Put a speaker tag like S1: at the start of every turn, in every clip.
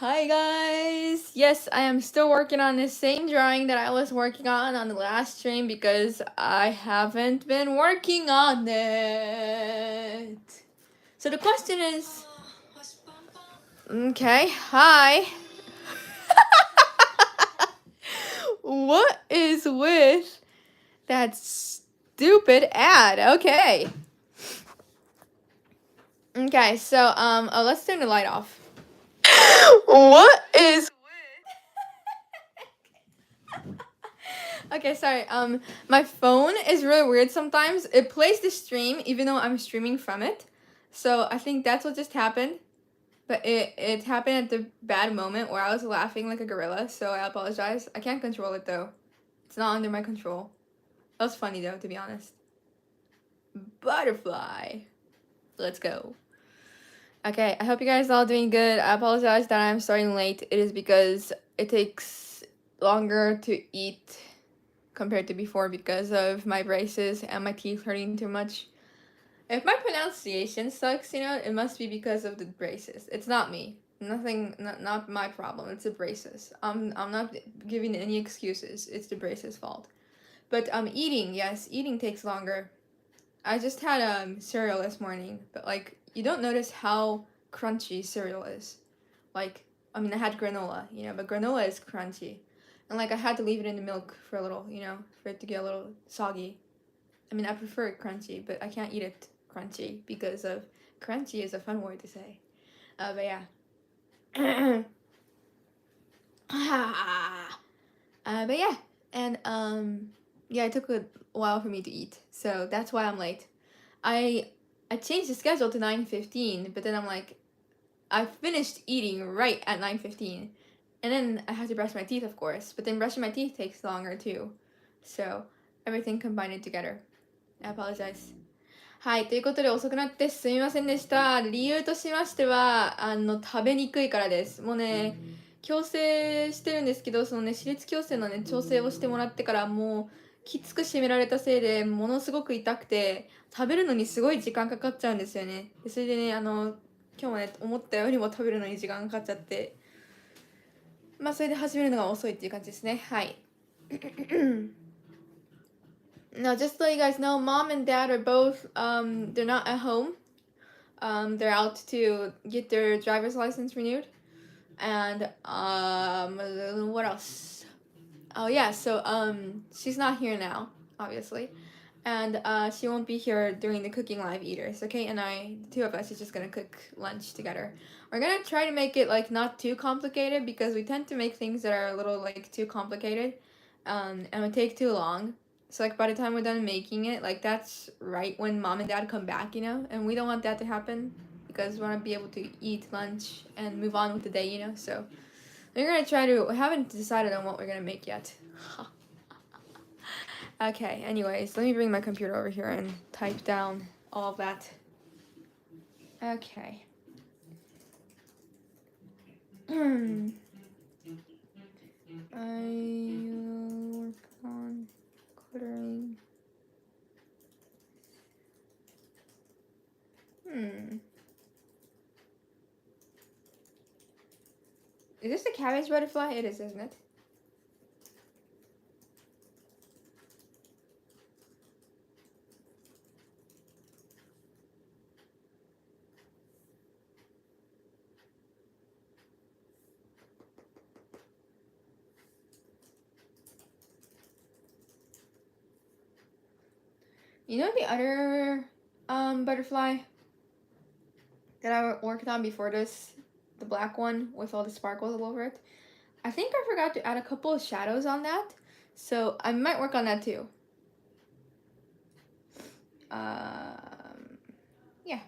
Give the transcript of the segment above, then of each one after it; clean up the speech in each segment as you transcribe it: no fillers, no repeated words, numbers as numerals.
S1: Hi guys! Yes, I am still working on the same drawing that I was working on the last stream because I haven't been working on it. So the question is... Okay, hi. What is with that stupid ad? Okay. Okay, so let's turn the light off. What is Okay, sorry. My phone is really weird sometimes. It plays the stream even though I'm streaming from it. So I think that's what just happened. But it happened at the bad moment where I was laughing like a gorilla, so I apologize. I can't control it though. It's not under my control. That was funny though, to be honest. Butterfly. Let's go. Okay, I hope you guys are all doing good. I apologize that I'm starting late. It is because it takes longer to eat compared to before because of my braces and my teeth hurting too much. If my pronunciation sucks, it must be because of the braces. It's not me. Not my problem. It's the braces. I'm not giving any excuses. It's the braces' fault. But eating, yes, eating takes longer. I just had cereal this morning, but like you don't notice how crunchy cereal is. Like, I mean, I had granola, but granola is crunchy. And like I had to leave it in the milk for a little, for it to get a little soggy. I mean, I prefer it crunchy, but I can't eat it crunchy because of crunchy is a fun word to say. But yeah. But yeah, and yeah, it took a while for me to eat, so that's why I'm late. I changed the schedule to 9:15, but then I'm like, I finished eating right at 9:15, and then I had to brush my teeth, of course, but then brushing my teeth takes longer too, so everything combined together. I apologize. はい、ということで遅くなってすみませんでした。理由としましては、食べにくいからです。もうね、矯正してるんですけど、そのね、歯列矯正のね、調整をしてもらってからもう、きつく締められたせいでものすごく痛くて、食べるのにすごい時間かかっちゃうんですよね。でそれでね、今日もね、思ったよりも食べるのに時間かかっちゃって、まあ、それで始めるのが遅いっていう感じですね。はい。Now, just to let you guys know, mom and dad are both, they're not at home. They're out to get their driver's license renewed. And, what else? Oh, yeah, so, she's not here now, obviously. And, she won't be here during the cooking live either. So Kate and I, the two of us, are just gonna cook lunch together. We're gonna try to make it, like, not too complicated because we tend to make things that are a little, like, too complicated. And it would take too long. So, like, by the time we're done making it, like, that's right when mom and dad come back, And we don't want that to happen because we want to be able to eat lunch and move on with the day, So, we're going to try to... We haven't decided on what we're going to make yet. Okay, anyways, let me bring my computer over here and type down all of that. Okay. I will work on quartering. Is this the cabbage butterfly? It is, isn't it? You know the other butterfly that I worked on before this? The black one with all the sparkles all over it? I think I forgot to add a couple of shadows on that. So I might work on that too. Yeah.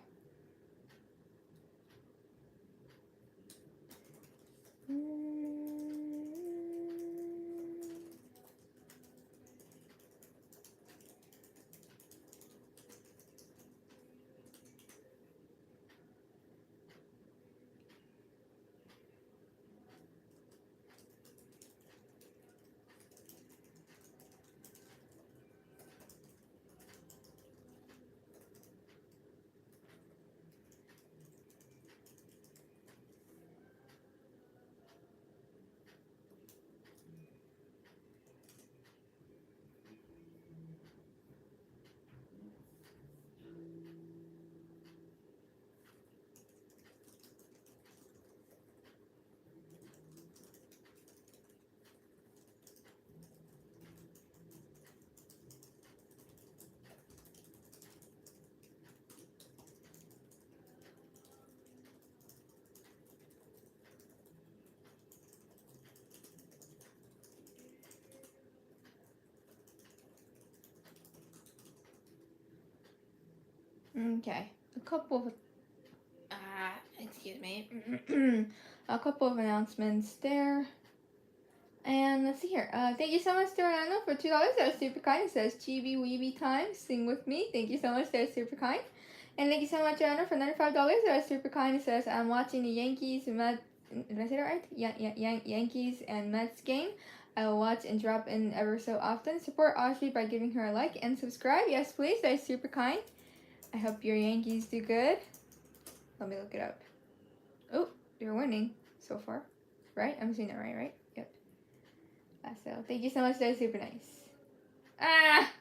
S1: Okay, a couple of excuse me, a couple of announcements there. And let's see here. Thank you so much to Orlando for $2. That was super kind. It says chibi weeby time. Sing with me. Thank you so much. That was super kind. And thank you so much, Orlando, for $95. That was super kind. It says I'm watching the Yankees and Mets. Did I say that right? Yankees and Mets game. I will watch and drop in ever so often. Support Audrey by giving her a like and subscribe. Yes, please. That is super kind. I hope your Yankees do good. Let me look it up. Oh, they're winning so far. Right? I'm saying that right? Yep. So, thank you so much. That was super nice. Ah!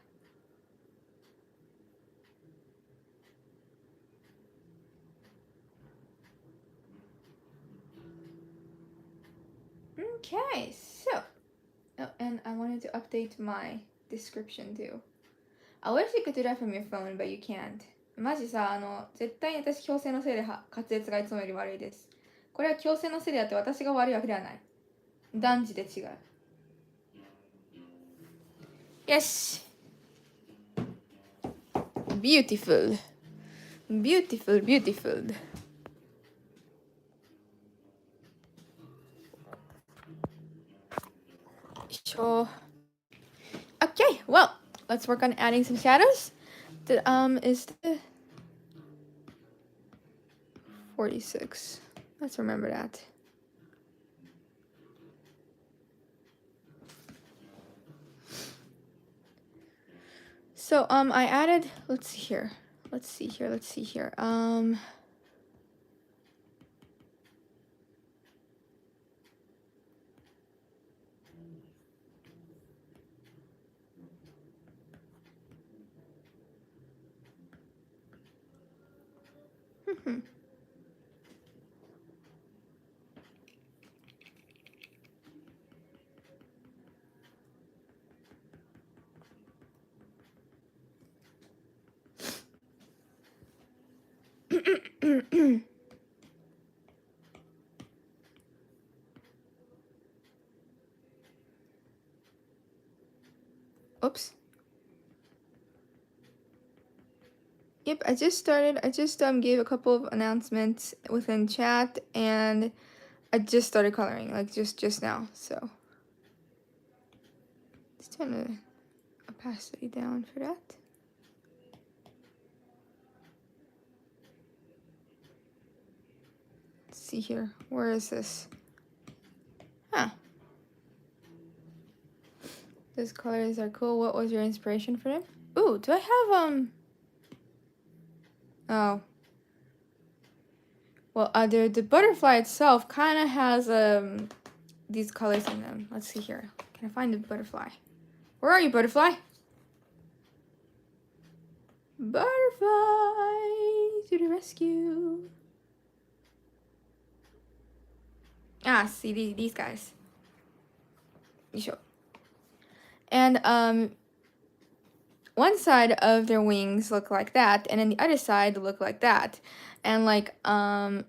S1: Okay, so. Oh, and I wanted to update my description too. I wish you could do that from your phone, but you can't. マジさ、絶対に私強制のせいで滑舌がいつもより悪いです。これは強制のせいであって私が悪いわけではない。断じて違う。よし。Beautiful. Beautiful, beautiful. Sure. Okay, well, let's work on adding some shadows. Is the 46. Let's remember that. So, I added, let's see here. Oops. Yep, I just started. I just gave a couple of announcements within chat, and I just started coloring, like just now. So let's turn the opacity down for that. Let's see here. Where is this? Huh. Those colors are cool. What was your inspiration for them? Ooh, do I have Oh. Well, the butterfly itself kind of has these colors in them. Let's see here. Can I find the butterfly? Where are you, butterfly? Butterfly to the rescue. Ah, see these guys. You show. And one side of their wings look like that, and then the other side look like that. And like, man,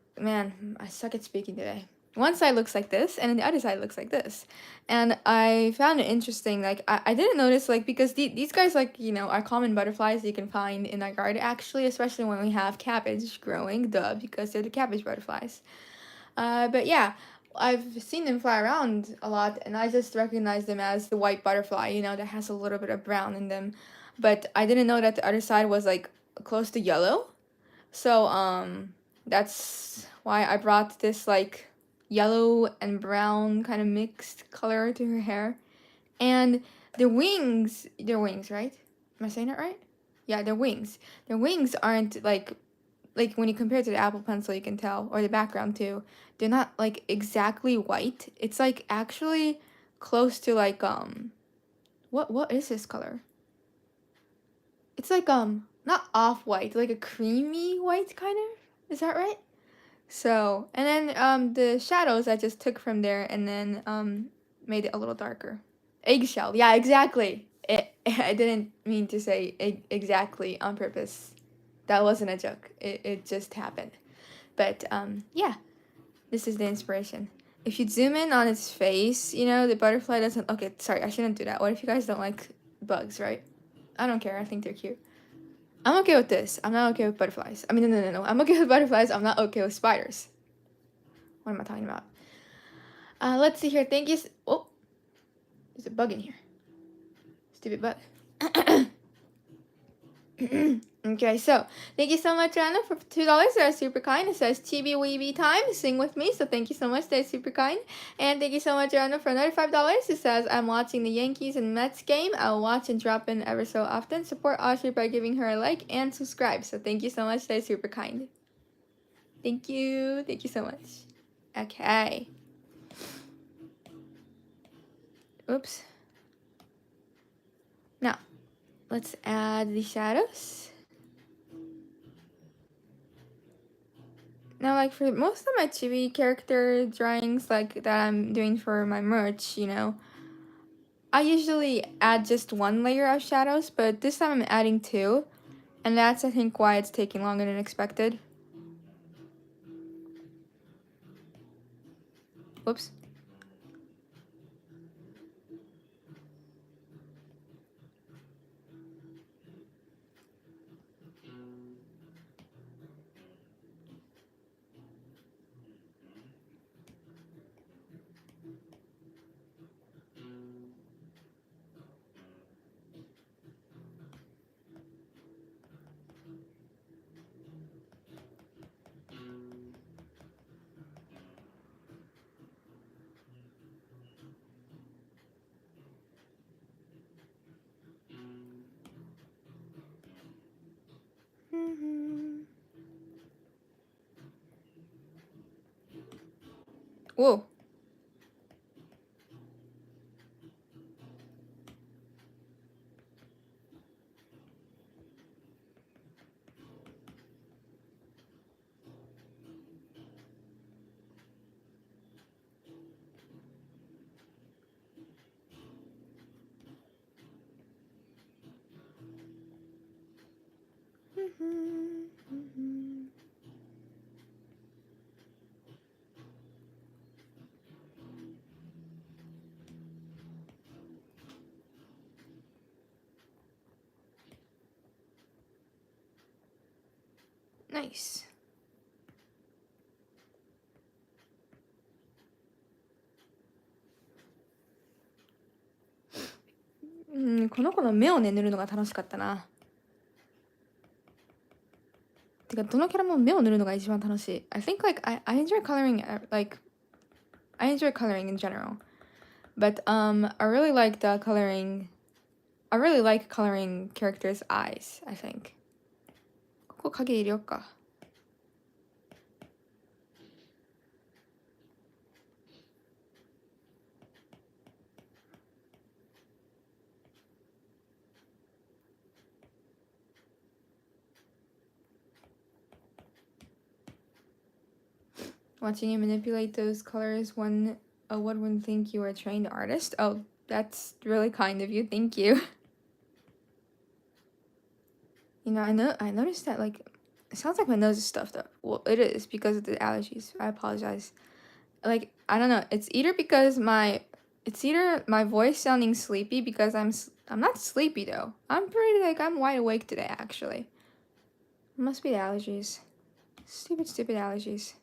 S1: I suck at speaking today. One side looks like this, and then the other side looks like this. And I found it interesting. Like, I didn't notice, like, because these guys, like, you know, are common butterflies you can find in our garden, actually, especially when we have cabbage growing, duh, because they're the cabbage butterflies. But yeah, I've seen them fly around a lot, and I just recognize them as the white butterfly, you know, that has a little bit of brown in them. But I didn't know that the other side was, like, close to yellow. So, that's why I brought this, like, yellow and brown kind of mixed color to her hair. And their wings, right? Am I saying that right? Yeah, their wings. Their wings aren't, like when you compare it to the Apple Pencil, you can tell, or the background too, they're not, like, exactly white. It's, like, actually close to, like, what is this color? It's like, not off-white, like a creamy white, kind of. Is that right? So, and then, the shadows I just took from there and then, made it a little darker. Eggshell. Yeah, exactly. I didn't mean to say exactly on purpose. That wasn't a joke. It just happened. But, yeah. This is the inspiration. If you zoom in on its face, you know, the butterfly doesn't... Okay, sorry, I shouldn't do that. What if you guys don't like bugs, right? I don't care. I think they're cute. I'm okay with this. I'm not okay with butterflies. I mean, no. I'm okay with butterflies. I'm not okay with spiders. What am I talking about? Let's see here. Thank you. Oh, there's a bug in here. Stupid bug. Okay, so thank you so much, Anna, for $2. That's super kind. It says chibi weeby time. Sing with me. So thank you so much. That's super kind. And thank you so much, Anna, for another $5. It says I'm watching the Yankees and Mets game. I'll watch and drop in ever so often. Support Audrey by giving her a like and subscribe. So thank you so much. That's super kind. Thank you. Thank you so much. Okay. Oops. Now, let's add the shadows. Now, like for most of my chibi character drawings, like that I'm doing for my merch, you know, I usually add just one layer of shadows, but this time I'm adding two, and that's I think why it's taking longer than expected. Whoops. Whoa. Nice.この子の目をね塗るのが楽しかったな。てかどのキャラも目を塗るのが一番楽しい。I think like I enjoy coloring like I enjoy coloring in general, but I really like the coloring. I really like coloring characters' eyes. I think. ここ影入れようか。Watching you manipulate those colors, one would think you were a trained artist. Oh, that's really kind of you. Thank you. You know, I noticed that like it sounds like my nose is stuffed up. Well, it is because of the allergies. I apologize. Like I don't know. It's either my voice sounding sleepy because I'm not sleepy though. I'm wide awake today actually. It must be the allergies. Stupid allergies.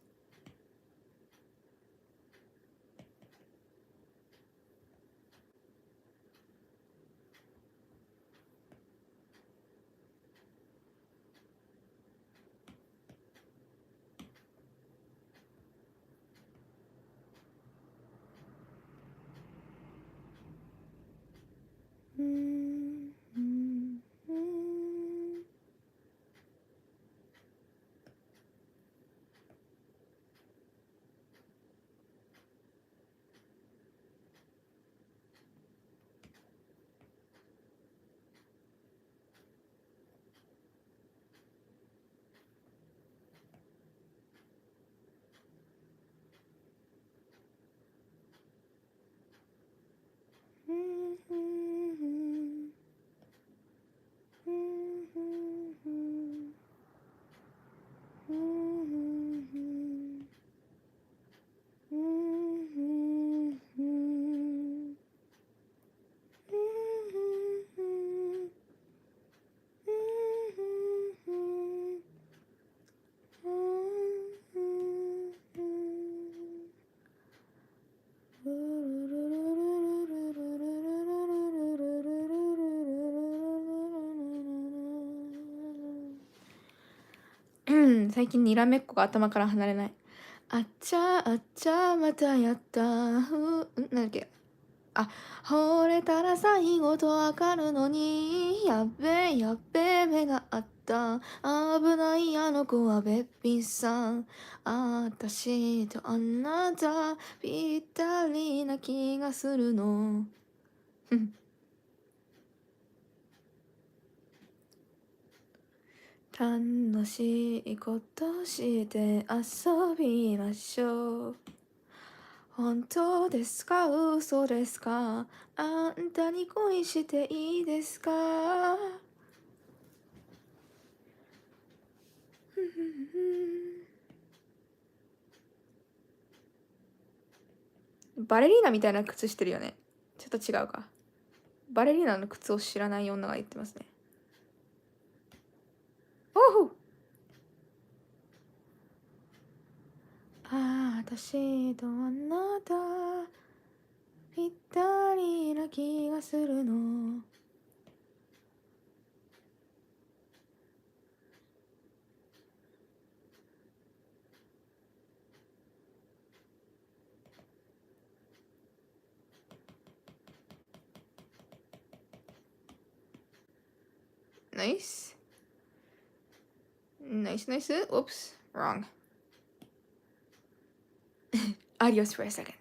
S1: 最近にらめっこが頭から離れない。あっちゃあっちゃまたやった。なんだっけ。あ、惚れたら最後とわかるのに、やっべえやっべえ目があった。危ないあの子はべっぴんさん。私とあなたぴったりな気がするの。楽しいことして遊びましょう。本当ですか嘘ですか、あんたに恋していいですか。バレリーナみたいな靴してるよね。ちょっと違うか。バレリーナの靴を知らない女が言ってますね。おう、私とあなたぴったりな気がするの。Nice. Nice, nice. Oops, wrong. Adios for a second.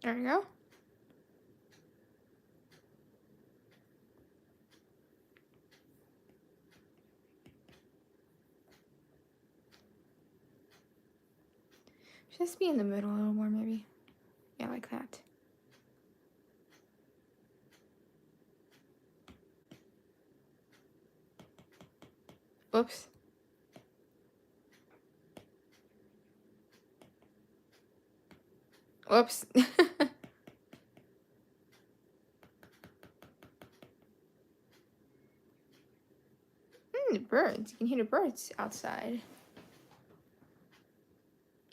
S1: There we go. Just be in the middle a little more, maybe. Yeah, like that. Whoops. Whoops. The birds. You can hear the birds outside.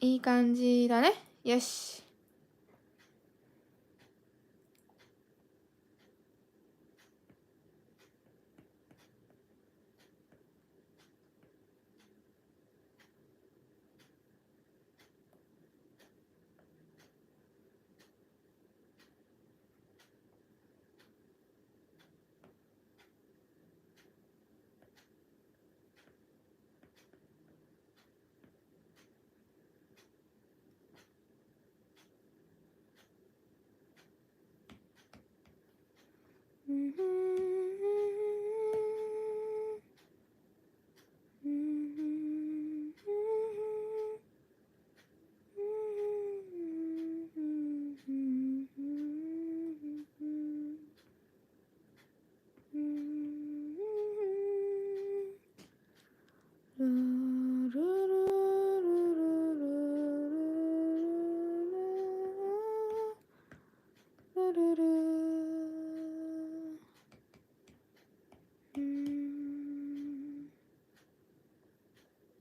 S1: いい感じだね。よし。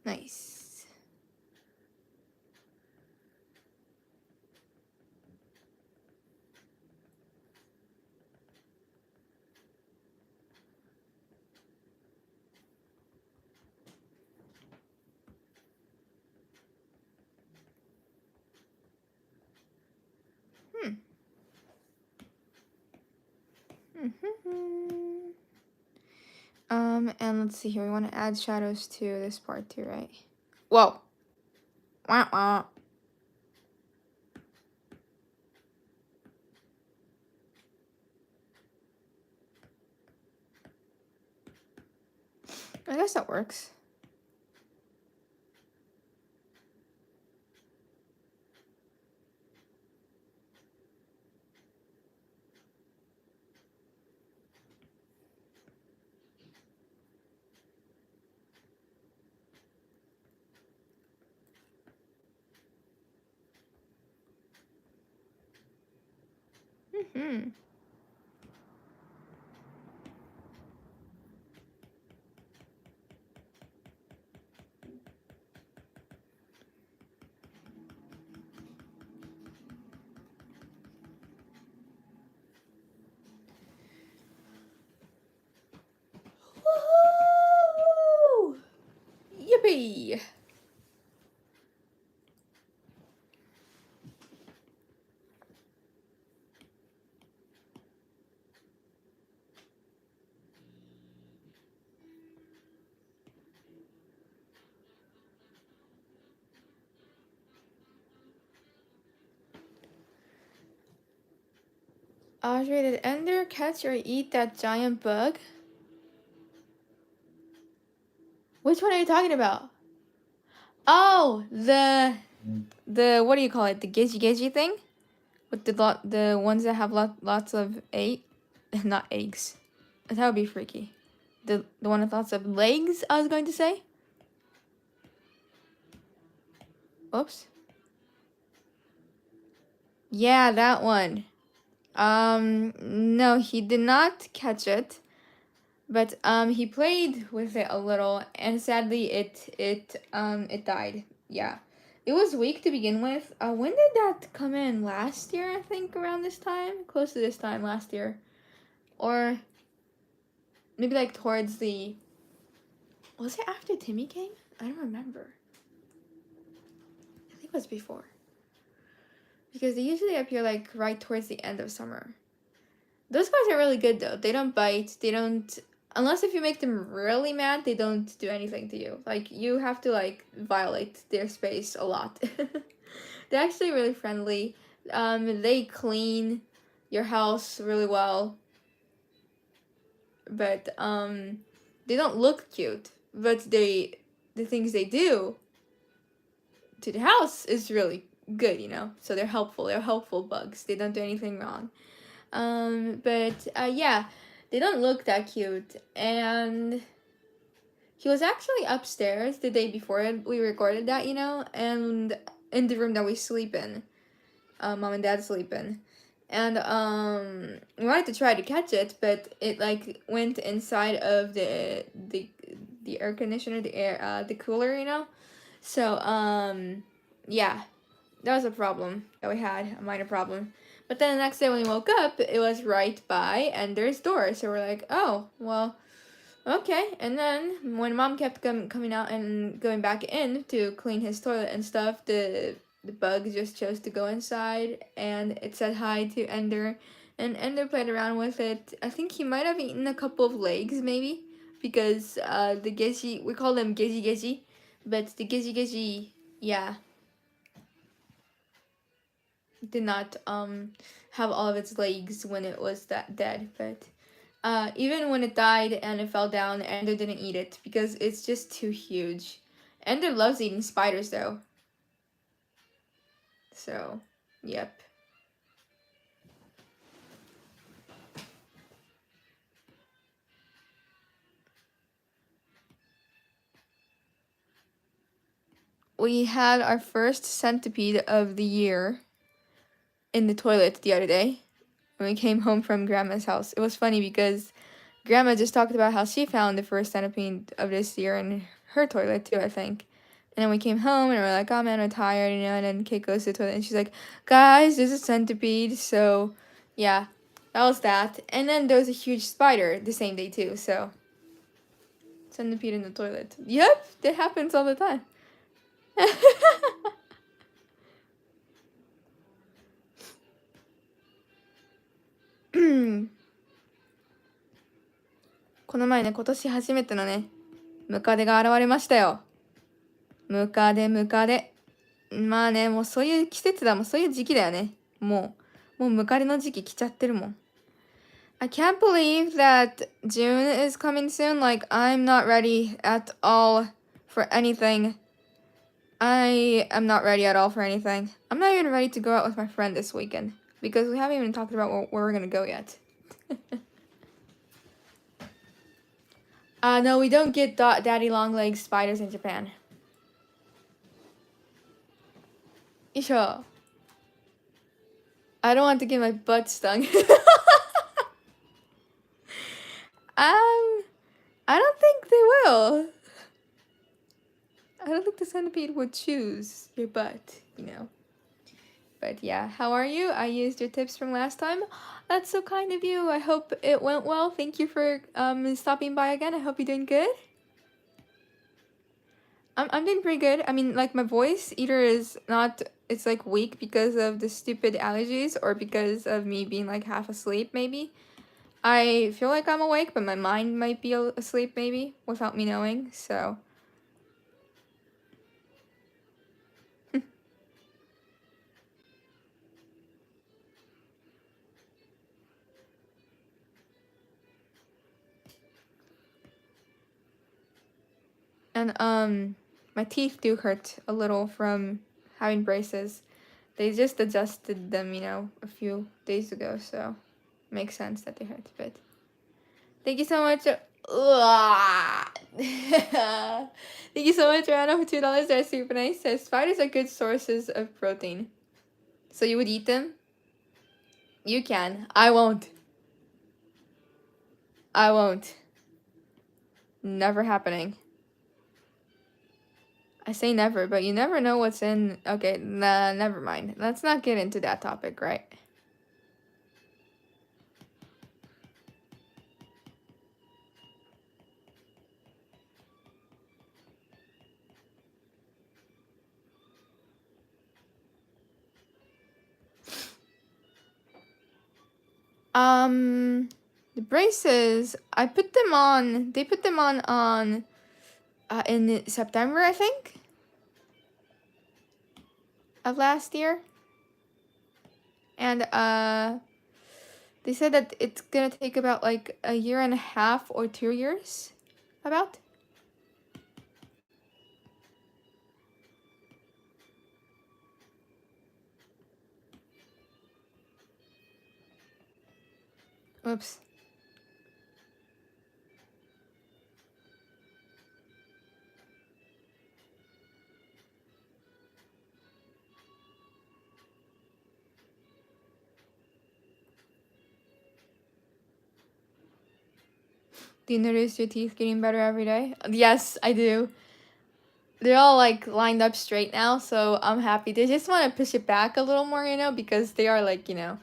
S1: Nice. And let's see here. We want to add shadows to this part too, right? Whoa. Wah, wah. I guess that works. Mm-hmm. Woohoo! Yippee! Audrey, did Ender catch or eat that giant bug? Which one are you talking about? Oh, the what do you call it? The geji thing, with the ones that have lots of not eggs. That would be freaky. The one with lots of legs, I was going to say. Oops. Yeah, that one. No, he did not catch it, but he played with it a little, and sadly it died. Yeah, it was weak to begin with. When did that come in? Last year, I think, around this time, close to this time last year, or maybe like towards the. Was it after Timmy came? I don't remember. I think it was before. Because they usually appear like right towards the end of summer. Those guys are really good though. They don't bite. They don't, unless if you make them really mad, they don't do anything to you. Like you have to like violate their space a lot. They're actually really friendly. They clean your house really well. But they don't look cute. But the things they do to the house is really good, you know. So they're helpful. They're helpful bugs. They don't do anything wrong. But yeah, they don't look that cute. And he was actually upstairs the day before we recorded that, you know, and in the room that we sleep in. Mom and dad sleep in. And we wanted to try to catch it, but it like went inside of the air conditioner, the cooler, you know. So yeah, that was a problem that we had, a minor problem. But then the next day when we woke up, it was right by Ender's door. So we're like, oh, well, okay. And then when mom kept coming out and going back in to clean his toilet and stuff, the bug just chose to go inside, and it said hi to Ender. And Ender played around with it. I think he might have eaten a couple of legs, maybe. Because the geji, we call them geji, but the geji, yeah, did not have all of its legs when it was that dead. But even when it died and it fell down, Ender didn't eat it because it's just too huge. Ender loves eating spiders though. So, yep. We had our first centipede of the year in the toilet the other day when we came home from Grandma's house. It was funny because Grandma just talked about how she found the first centipede of this year in her toilet too, I think. And then we came home and we're like, oh man, I'm tired, you know, and then Kate goes to the toilet and she's like, guys, there's a centipede. So yeah, that was that. And then there was a huge spider the same day too, so centipede in the toilet. Yep, that happens all the time. この前ね、今年初めてのね、ムカデが現れましたよ。ムカデ。まあね、もうそういう季節だもん、そういう時期だよね。もうムカデの時期来ちゃってるもん。I can't believe that June is coming soon. Like, I'm not ready at all for anything. I am not ready at all for anything. I'm not even ready to go out with my friend this weekend because we haven't even talked about where we're gonna go yet. No, we don't get daddy long legs spiders in Japan. Isho. I don't want to get my butt stung. I don't think they will. I don't think the centipede would choose your butt, you know. But yeah, how are you? I used your tips from last time. That's so kind of you. I hope it went well. Thank you for stopping by again. I hope you're doing good. I'm doing pretty good. I mean, like my voice either is not, it's like weak because of the stupid allergies or because of me being like half asleep maybe. I feel like I'm awake, but my mind might be asleep maybe without me knowing, so. And my teeth do hurt a little from having braces. They just adjusted them, you know, a few days ago, so makes sense that they hurt a bit. Thank you so much. Thank you so much, Rana, for $2. That's super nice. Says spiders are good sources of protein. So you would eat them? You can. I won't. Never happening. I say never, but you never know what's in. Okay, nah, never mind. Let's not get into that topic, right? The braces, I put them on. They put them on in September, I think, of last year. And they said that it's gonna take about like a year and a half or 2 years, about. Oops. Do you notice your teeth getting better every day? Yes, I do. They're all like lined up straight now, so I'm happy. They just want to push it back a little more, you know, because they are like, you know,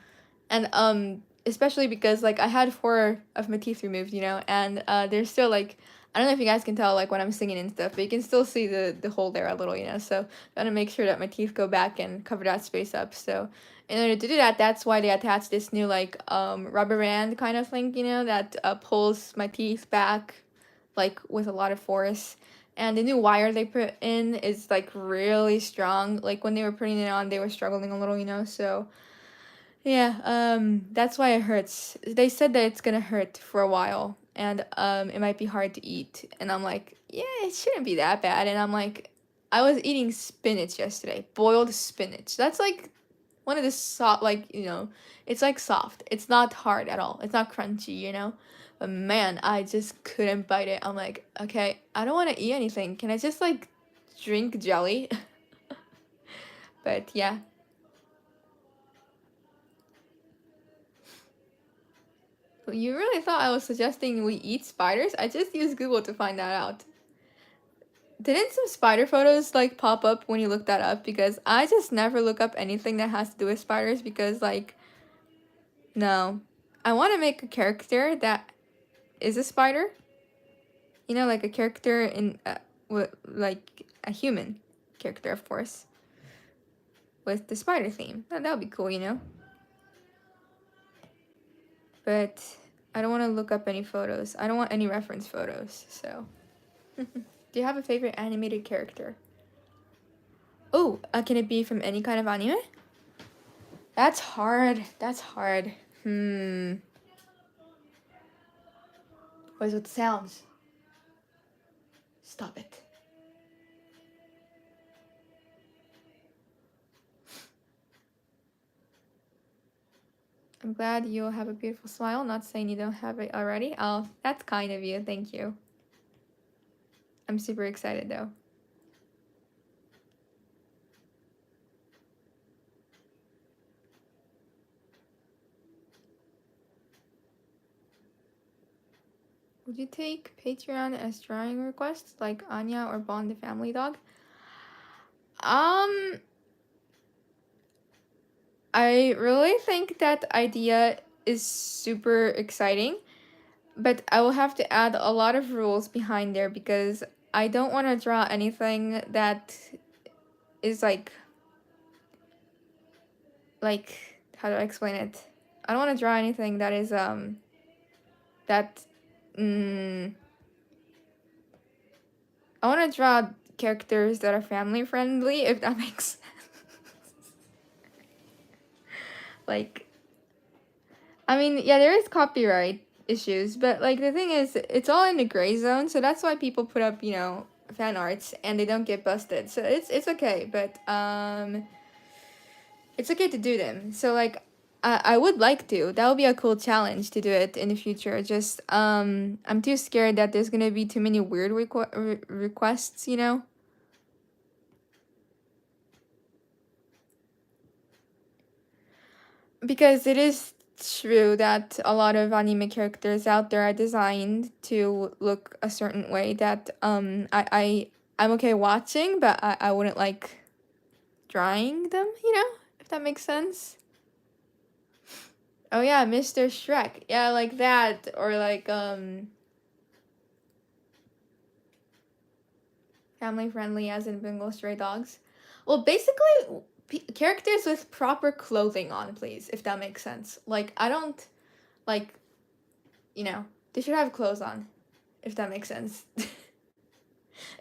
S1: and especially because like I had 4 of my teeth removed, you know, and they're still like, I don't know if you guys can tell like when I'm singing and stuff, but you can still see the hole there a little, you know, so gotta make sure that my teeth go back and cover that space up. So in order to do that, that's why they attach this new like rubber band kind of thing, you know, that pulls my teeth back like with a lot of force. And the new wire they put in is like really strong. Like when they were putting it on, they were struggling a little, you know, so yeah, that's why it hurts. They said that it's gonna hurt for a while and it might be hard to eat. And I'm like, yeah, it shouldn't be that bad. And I'm like, I was eating spinach yesterday, boiled spinach. That's like one of the soft, like, you know, it's like soft. It's not hard at all. It's not crunchy, you know? But man, I just couldn't bite it. I'm like, okay, I don't want to eat anything. Can I just like drink jelly? But yeah. You really thought I was suggesting we eat spiders? I just used Google to find that out. Didn't some spider photos like pop up when you look that up? Because I just never look up anything that has to do with spiders because like, no. I want to make a character that is a spider. You know, like a character in, like a human character, of course. With the spider theme. That would be cool, you know? But I don't want to look up any photos. I don't want any reference photos, so. Do you have a favorite animated character? Oh, can it be from any kind of anime? That's hard. That's hard. What is with the sounds? Stop it. I'm glad you have a beautiful smile. Not saying you don't have it already. Oh, that's kind of you. Thank you. I'm super excited though. Would you take Patreon as drawing requests like Anya or Bond the Family Dog? I really think that idea is super exciting, but I will have to add a lot of rules behind there because I don't want to draw anything that is like how do I explain it? I don't want to draw anything that is I want to draw characters that are family friendly, if that makes sense. Like, I mean, yeah, there is copyright issues, but like the thing is, it's all in the gray zone, so that's why people put up, you know, fan arts and they don't get busted. So it's okay, but it's okay to do them. So like, I would like to. That would be a cool challenge to do it in the future. Just I'm too scared that there's gonna be too many weird requests, you know. Because it is true that a lot of anime characters out there are designed to look a certain way that I'm okay watching, but I wouldn't like drawing them, you know, if that makes sense. Oh yeah, Mr. Shrek. Yeah, like that, or like family friendly as in Bengal stray dogs. Well, basically characters with proper clothing on, please, if that makes sense. Like, I don't, like, you know, they should have clothes on, if that makes sense.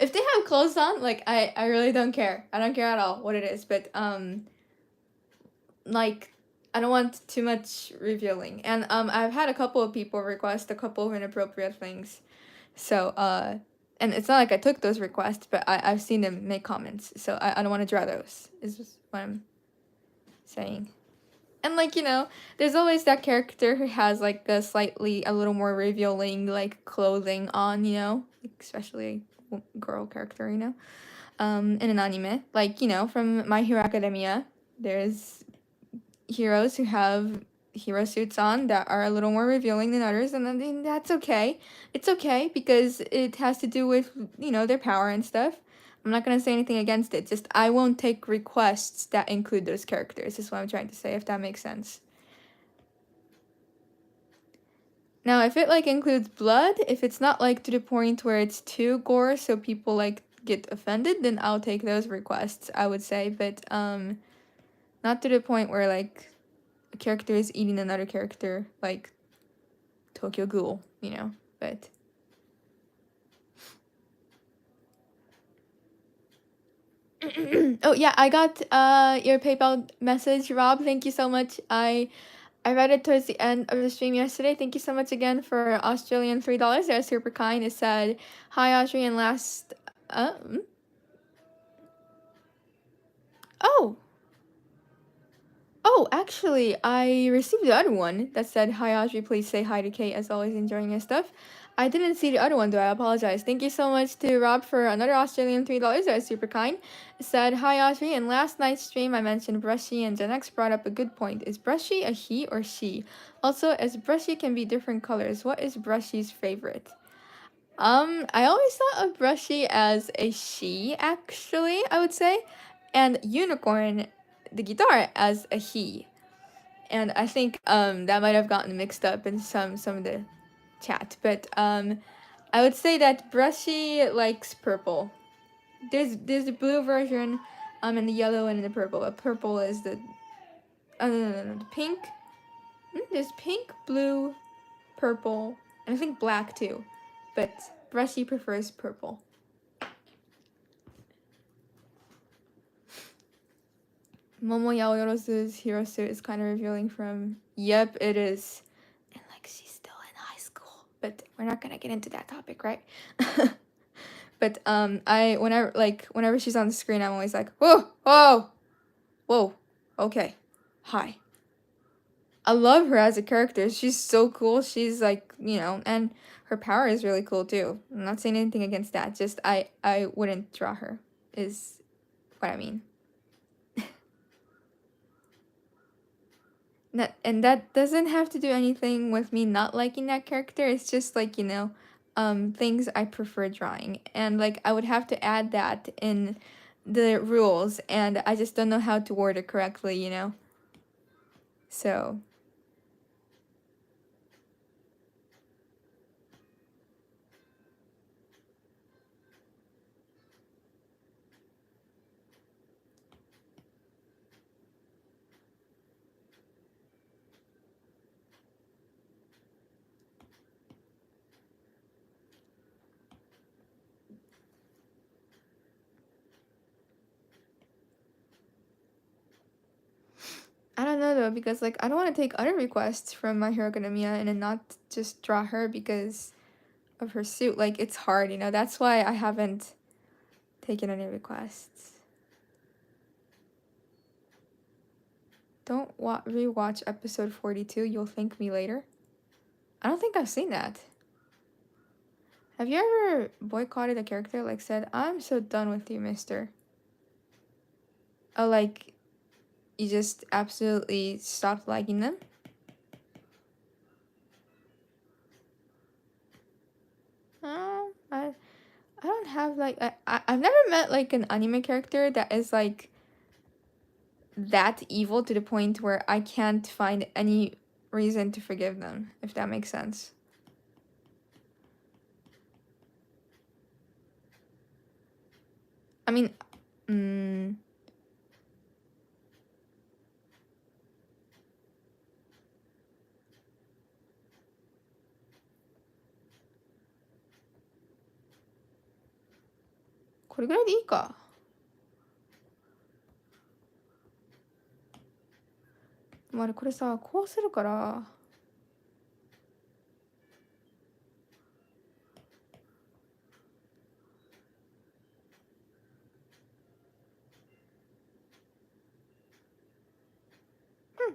S1: If they have clothes on, like, I really don't care. I don't care at all what it is, but, like, I don't want too much revealing. And, I've had a couple of people request a couple of inappropriate things. So, and it's not like I took those requests, but I've seen them make comments. So I don't want to draw those, is just what I'm saying. And like, you know, there's always that character who has like a little more revealing like clothing on, you know, especially a girl character, you know, in an anime. Like, you know, from My Hero Academia, there's heroes who have hero suits on that are a little more revealing than others, and then that's okay. It's okay because it has to do with, you know, their power and stuff. I'm not gonna say anything against it. Just I won't take requests that include those characters. Is what I'm trying to say, if that makes sense. Now, if it like includes blood, if it's not like to the point where it's too gore, so people like get offended, then I'll take those requests. I would say, but not to the point where like a character is eating another character, like Tokyo Ghoul, you know, but oh yeah, I got your PayPal message, Rob. Thank you so much. I read it towards the end of the stream yesterday. Thank you so much again for Australian $3. They're super kind. It said, "Hi Audrey, and last Oh, actually, I received the other one that said, "Hi Audrey, please say hi to Kate, as always enjoying your stuff." I didn't see the other one though, I apologize. Thank you so much to Rob for another Australian $3, that was super kind. It said, "Hi Audrey, in last night's stream I mentioned Brushy and Gen X brought up a good point. Is Brushy a he or she? Also, as Brushy can be different colors, what is Brushy's favorite?" I always thought of Brushy as a she, actually, I would say. And Unicorn, the guitar, as a he. And I think that might have gotten mixed up in some of the chat. But I would say that Brushy likes purple. There's the blue version, and the yellow and the purple. But purple is the no, the pink. There's pink, blue, purple, and I think black too, but Brushy prefers purple. Momo Yaoyorosu's hero suit is kind of revealing from... Yep, it is. And like, she's still in high school. But we're not gonna get into that topic, right? But whenever she's on the screen, I'm always like, whoa, okay, hi. I love her as a character. She's so cool. She's like, and her power is really cool too. I'm not saying anything against that. Just I wouldn't draw her, is what I mean. And that doesn't have to do anything with me not liking that character. It's just like, things I prefer drawing. And like, I would have to add that in the rules, and I just don't know how to word it correctly, So... I don't know though, because like I don't want to take other requests from My Hero Academia and then not just draw her because of her suit. Like, it's hard, that's why I haven't taken any requests. Don't rewatch episode 42, you'll thank me later. I don't think I've seen that. Have you ever boycotted a character, like said, I'm so done with you, mister? Oh, like... You just absolutely stopped liking them? I don't have like... I've never met like an anime character that is like that evil to the point where I can't find any reason to forgive them, if that makes sense. I mean, これぐらいでいいか。まあ、これさ、こうするから。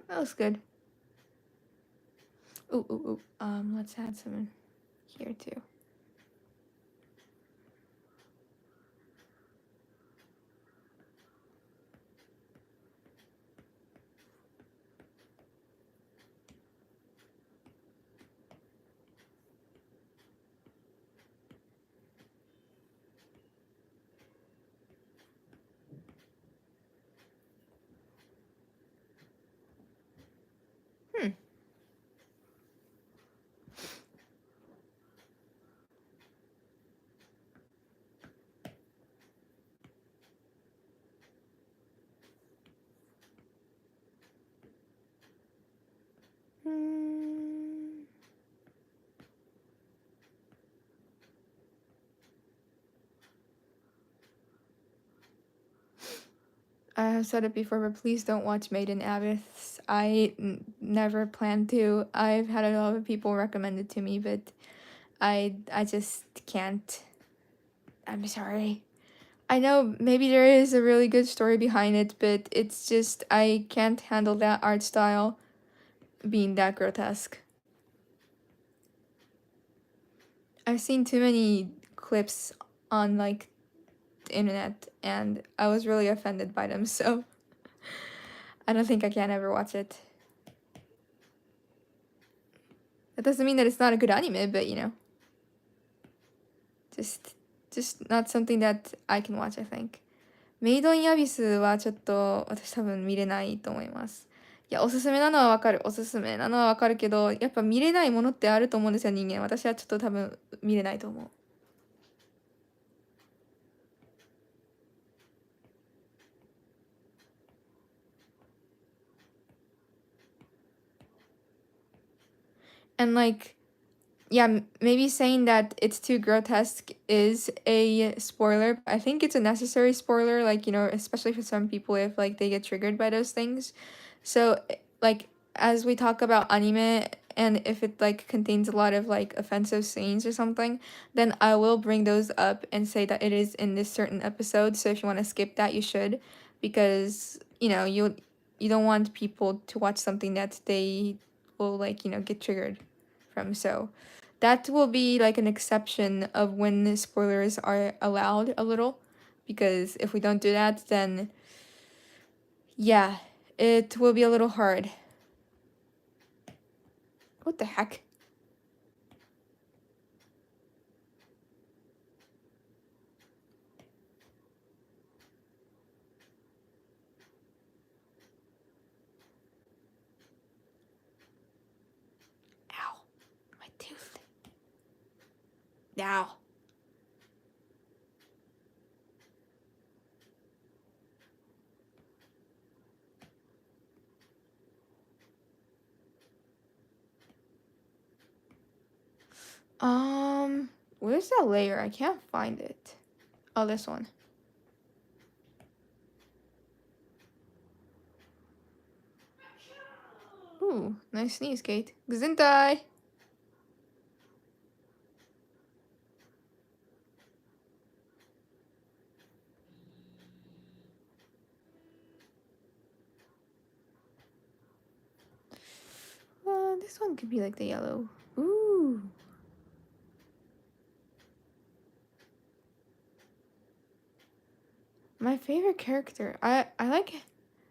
S1: That looks good. Ooh. Let's add some here too. I have said it before, but please don't watch Made in Abyss. I never plan to. I've had a lot of people recommend it to me, but I just can't. I'm sorry. I know maybe there is a really good story behind it, but it's just I can't handle that art style being that grotesque. I've seen too many clips on like the internet and I was really offended by them, so I don't think I can ever watch it. That doesn't mean that it's not a good anime, but just not something that I can watch, I think. メイドインアビスはちょっと私多分見れないと思います。いや、おすすめなのはわかる。おすすめなのはわかるけど、やっぱ見れないものってあると思うんですよ、人間。私はちょっと多分見れないと思う。And like, yeah, maybe saying that it's too grotesque is a spoiler. I think it's a necessary spoiler, like, especially for some people if like they get triggered by those things. So like as we talk about anime and if it like contains a lot of like offensive scenes or something, then I will bring those up and say that it is in this certain episode. So if you want to skip that, you should, because you don't want people to watch something that they will like get triggered from. So that will be like an exception of when the spoilers are allowed a little, because if we don't do that, then yeah, it will be a little hard. What the heck? Ow, my tooth. Ow. Where's that layer? I can't find it. Oh, this one. Ooh, nice sneeze, Kate. Gesundheit. This one could be like the yellow. Ooh. My favorite character. I like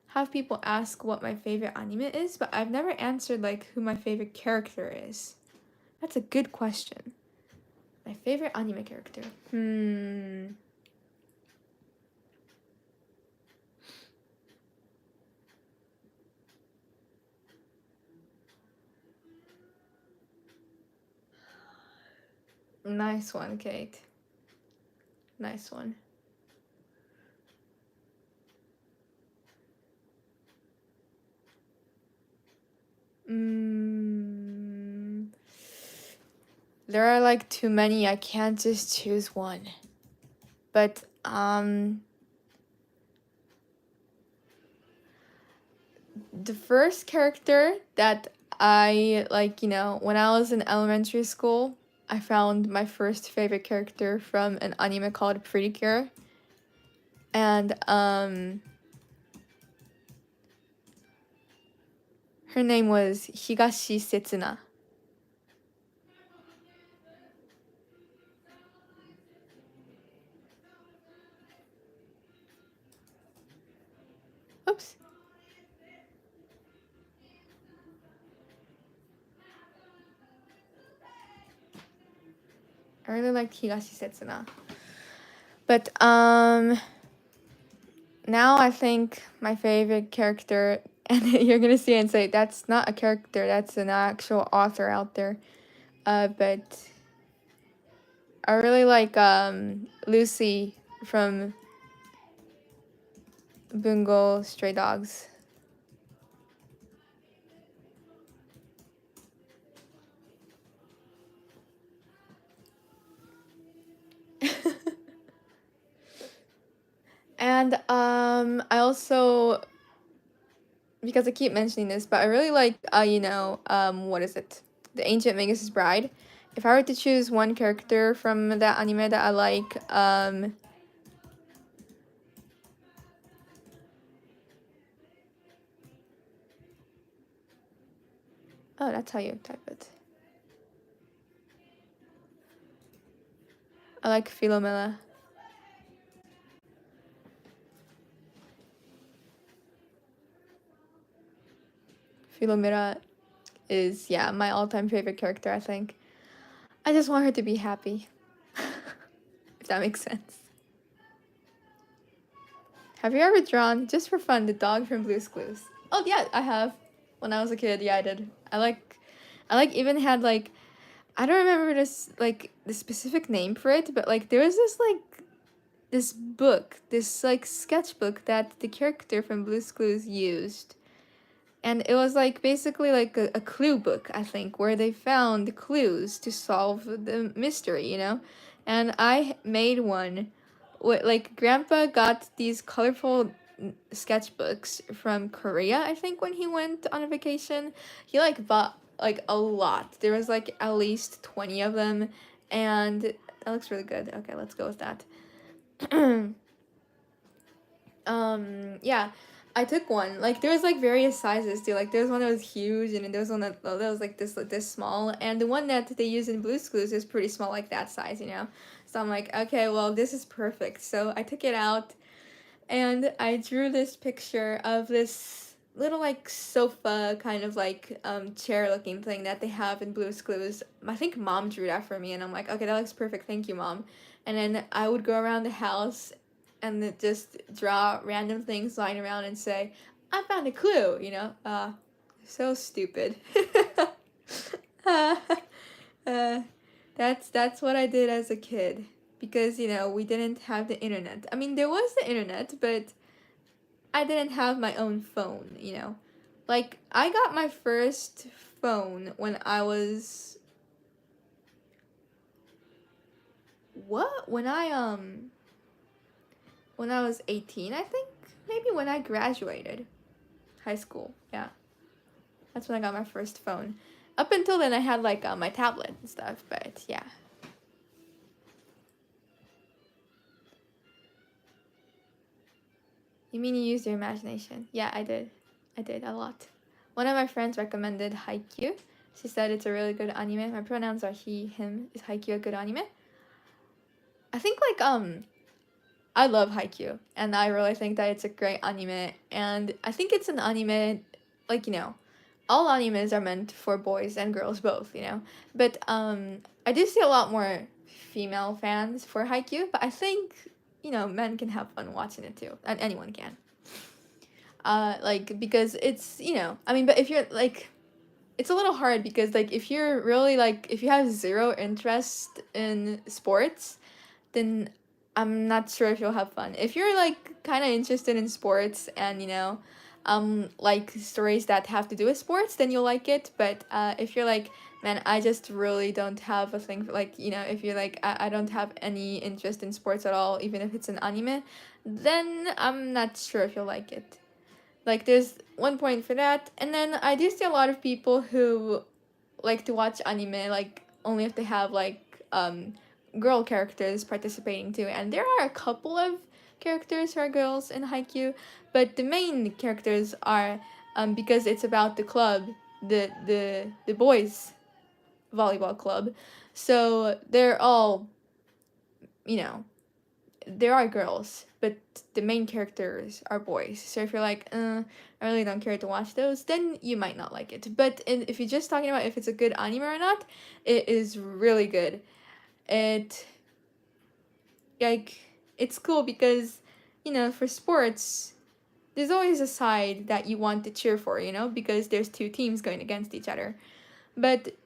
S1: have people ask what my favorite anime is, but I've never answered like who my favorite character is. That's a good question. My favorite anime character. Nice one, Kate. Nice one. There are like too many. I can't just choose one. But the first character that I like, when I was in elementary school, I found my first favorite character from an anime called Pretty Cure. And her name was Higashi Setsuna. Oops. I really liked Higashi Setsuna. But now I think my favorite character, and you're gonna see and say that's not a character, that's an actual author out there. But I really like Lucy from Bungo Stray Dogs. And I also, because I keep mentioning this, but I really like what is it? The Ancient Magus' Bride. If I were to choose one character from that anime that I like, oh, that's how you type it. I like Philomela. Philomela is, yeah, my all-time favorite character, I think. I just want her to be happy. If that makes sense. Have you ever drawn, just for fun, the dog from Blue's Clues? Oh, yeah, I have. When I was a kid, yeah, I did. I even had, like, I don't remember this, like, the specific name for it, but, like, there was this book, this, like, sketchbook that the character from Blue's Clues used. And it was like basically like a clue book, I think, where they found clues to solve the mystery, you know? And I made one. Like, Grandpa got these colorful sketchbooks from Korea, I think, when he went on a vacation. He like bought like a lot. There was like at least 20 of them, and that looks really good. Okay, let's go with that. Yeah, I took one. Like, there was like various sizes too. Like, there was one that was huge, and then there was one that was like this small, and the one that they use in Blue's Clues is pretty small, like that size, you know. So I'm like, okay, well, this is perfect. So I took it out, and I drew this picture of this little like sofa kind of like chair looking thing that they have in Blue's Clues. I think Mom drew that for me, and I'm like, okay, that looks perfect, thank you, Mom. And then I would go around the house and then just draw random things lying around and say, I found a clue, you know. So stupid. That's what I did as a kid, because, you know, we didn't have the internet. I mean, there was the internet, but I didn't have my own phone, you know. Like, I got my first phone when I was when I was 18, I think. Maybe when I graduated high school. Yeah. That's when I got my first phone. Up until then, I had like my tablet and stuff, but yeah. You mean you used your imagination? Yeah, I did. I did a lot. One of my friends recommended Haikyuu. She said it's a really good anime. My pronouns are he, him. Is Haikyuu a good anime? I think like I love Haikyuu, and I really think that it's a great anime, and I think it's an anime, like, you know, all animes are meant for boys and girls both, you know, but I do see a lot more female fans for Haikyuu, but I think, you know, men can have fun watching it too, and anyone can. Like, because it's, you know, I mean, but if you're, like, it's a little hard because, like, if you're really, like, if you have zero interest in sports, then I'm not sure if you'll have fun. If you're like kind of interested in sports and, you know, like stories that have to do with sports, then you'll like it. But if you're like, man, I just really don't have a thing for, like, you know, if you're like, I don't have any interest in sports at all, even if it's an anime, then I'm not sure if you'll like it. Like, there's 1 point for that. And then I do see a lot of people who like to watch anime, like, only if they have like girl characters participating too, and there are a couple of characters who are girls in Haikyuu, but the main characters are because it's about the club, the boys volleyball club, so they're all, you know, there are girls, but the main characters are boys. So if you're like, I really don't care to watch those, then you might not like it. But if you're just talking about if it's a good anime or not, it is really good. It's cool because, you know, for sports, there's always a side that you want to cheer for, you know, because there's two teams going against each other. But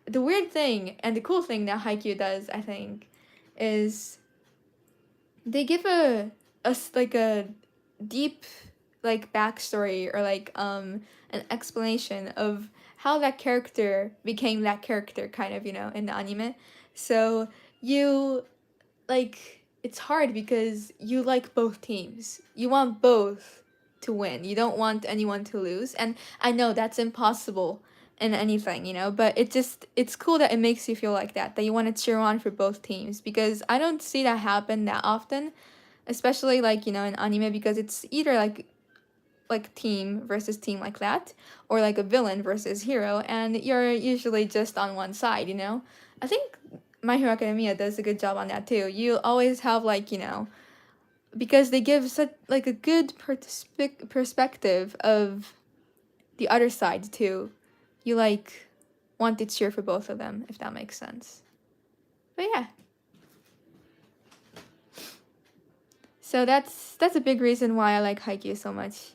S1: the weird thing and the cool thing that Haikyuu does, I think, is they give a deep, like, backstory or like an explanation of how that character became that character, kind of, you know, in the anime. So you, like, it's hard because you like both teams. You want both to win. You don't want anyone to lose. And I know that's impossible in anything, you know, but it's cool that it makes you feel like that you want to cheer on for both teams, because I don't see that happen that often, especially, like, you know, in anime, because it's either like team versus team like that, or like a villain versus hero, and you're usually just on one side, you know. I think My Hero Academia does a good job on that too. You always have, like, you know, because they give such like a good perspective of the other side too. You like want to cheer for both of them, if that makes sense. But yeah. So that's a big reason why I like Haikyuu so much.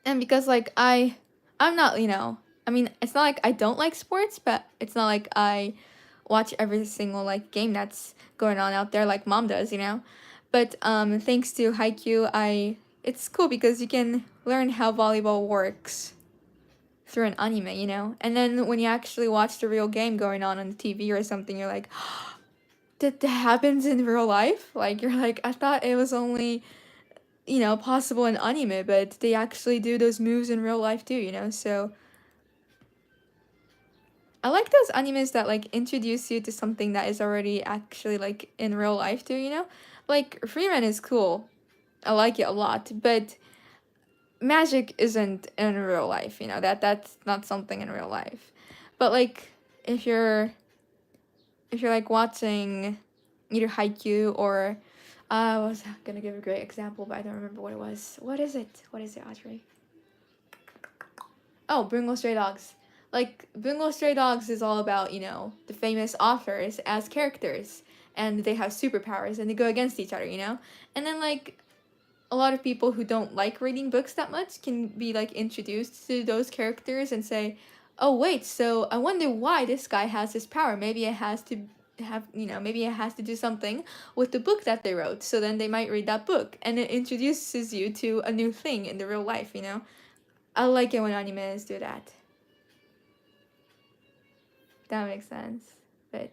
S1: And because, like, I'm not, you know, I mean, it's not like I don't like sports, but it's not like I watch every single, like, game that's going on out there like Mom does, you know. But thanks to Haikyuu, I it's cool because you can learn how volleyball works through an anime, you know? And then when you actually watch the real game going on the TV or something, you're like, that happens in real life? Like, you're like, I thought it was only, you know, possible in anime, but they actually do those moves in real life too, you know? So I like those animes that like introduce you to something that is already actually like in real life too, you know? Like Freeman is cool. I like it a lot, but magic isn't in real life, you know? That's not something in real life. But like if you're like watching either Haikyuu or I was gonna give a great example, but I don't remember what it was. What is it, Audrey? Oh, Bungo Stray Dogs. Like, Bungo Stray Dogs is all about, you know, the famous authors as characters. And they have superpowers and they go against each other, you know? And then, like, a lot of people who don't like reading books that much can be, like, introduced to those characters and say, oh, wait, so I wonder why this guy has this power. Maybe it has to maybe it has to do something with the book that they wrote. So then they might read that book. And it introduces you to a new thing in the real life, you know? I like it when animes do that. That makes sense. But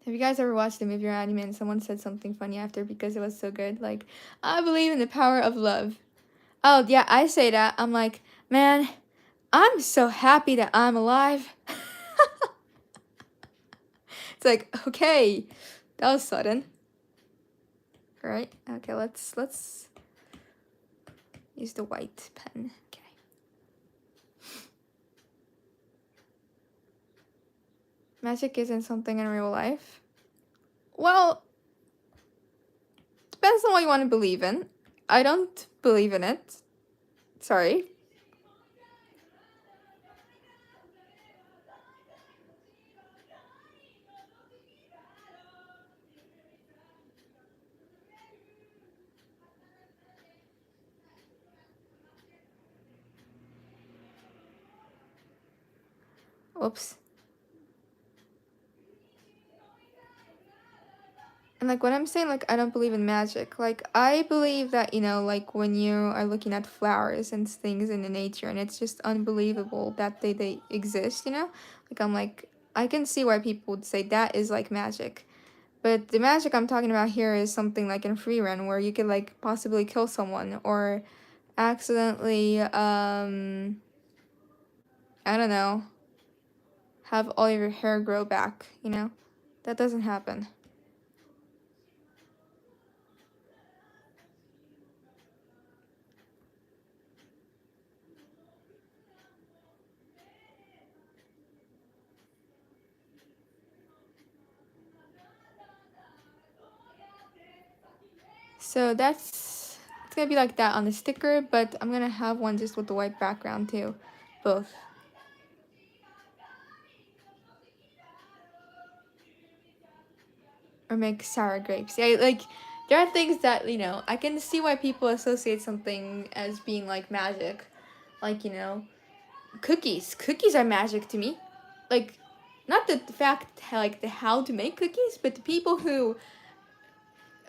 S1: have you guys ever watched a movie or anime and someone said something funny after because it was so good? Like, I believe in the power of love. Oh, yeah, I say that. I'm like, man, I'm so happy that I'm alive. It's like, okay, that was sudden. All right, okay, let's use the white pen. Okay. Magic isn't something in real life. Well, depends on what you want to believe in. I don't believe in it. Sorry. Whoops. And like when I'm saying like I don't believe in magic, like I believe that, you know, like when you are looking at flowers and things in the nature and it's just unbelievable that they exist, you know? Like I'm like I can see why people would say that is like magic. But the magic I'm talking about here is something like in free run where you could like possibly kill someone or accidentally I don't know, have all of your hair grow back, you know? That doesn't happen. So it's gonna be like that on the sticker, but I'm gonna have one just with the white background too. Both. Or make sour grapes. Yeah, like there are things that, you know, I can see why people associate something as being like magic. Like, you know, cookies. Cookies are magic to me. Like, not the fact like the how to make cookies, but the people who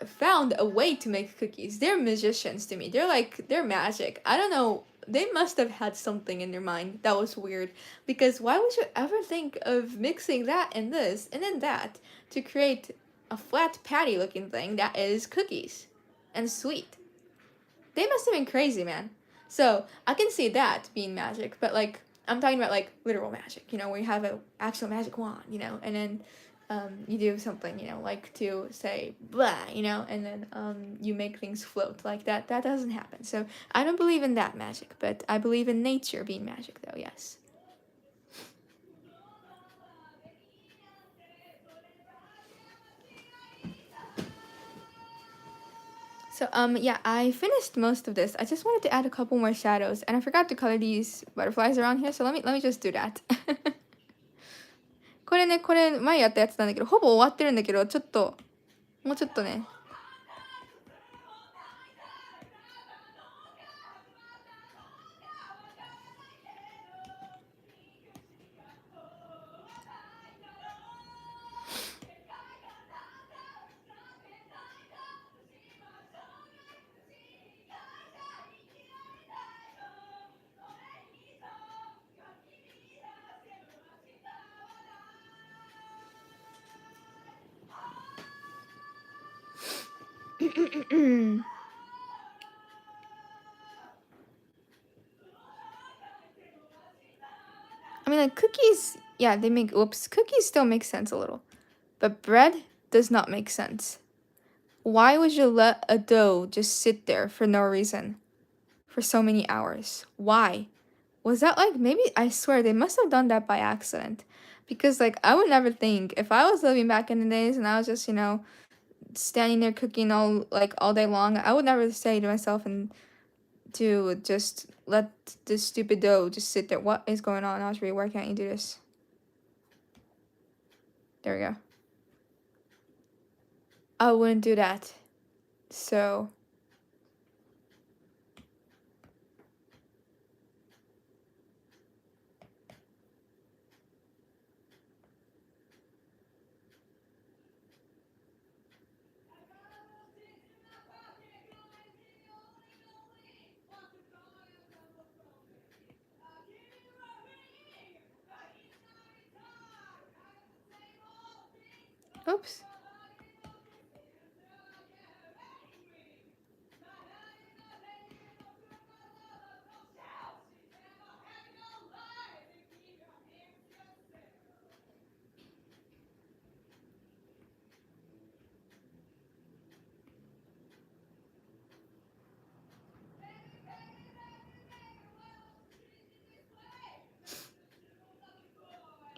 S1: found a way to make cookies. They're magicians to me. They're magic. I don't know. They must have had something in their mind that was weird. Because why would you ever think of mixing that and this and then that to create a flat patty looking thing that is cookies and sweet? They must have been crazy, man. So I can see that being magic, but like I'm talking about like literal magic, you know, where you have an actual magic wand, you know, and then you do something, you know, like to say blah, you know, and then you make things float like that. That doesn't happen. So I don't believe in that magic, but I believe in nature being magic, though. Yes. So yeah, I finished most of this. I just wanted to add a couple more shadows, and I forgot to color these butterflies around here. So let me just do that. これね、これ前やったやつなんだけど、ほぼ終わってるんだけど、ちょっともうちょっとね。I mean, like cookies, yeah, they make, cookies still make sense a little. But bread does not make sense. Why would you let a dough just sit there for no reason for so many hours? Why? Was that like, maybe, I swear, they must have done that by accident. Because, like, I would never think, if I was living back in the days and I was just, standing there cooking all day long, I would never say to myself and to just let this stupid dough just sit there. What is going on, Audrey? Why can't you do this? There we go. I wouldn't do that. So... Oops.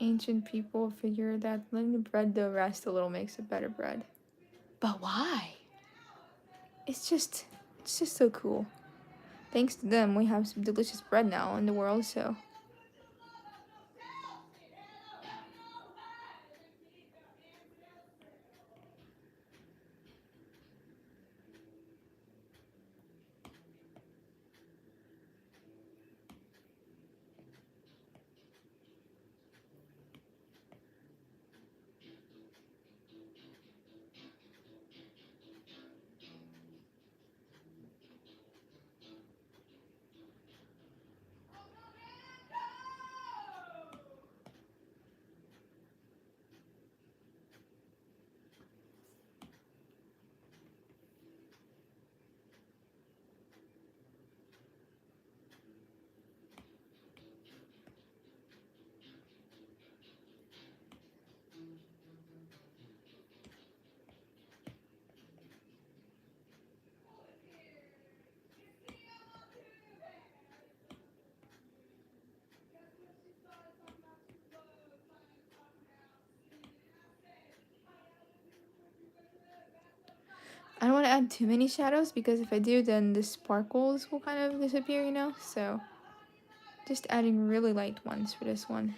S1: Ancient people figured that letting the bread dough rest a little makes it better bread. But why? It's just so cool. Thanks to them, we have some delicious bread now in the world, so... I don't want to add too many shadows because if I do, then the sparkles will kind of disappear, So, just adding really light ones for this one.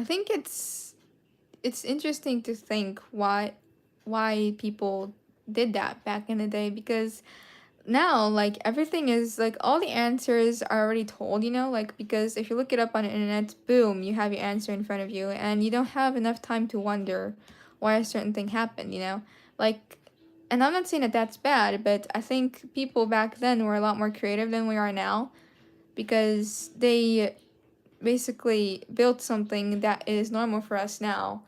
S1: I think it's interesting to think why people did that back in the day, because now, like, everything is, like, all the answers are already told, like, because if you look it up on the internet, boom, you have your answer in front of you, and you don't have enough time to wonder why a certain thing happened, Like, and I'm not saying that that's bad, but I think people back then were a lot more creative than we are now, because they basically built something that is normal for us now,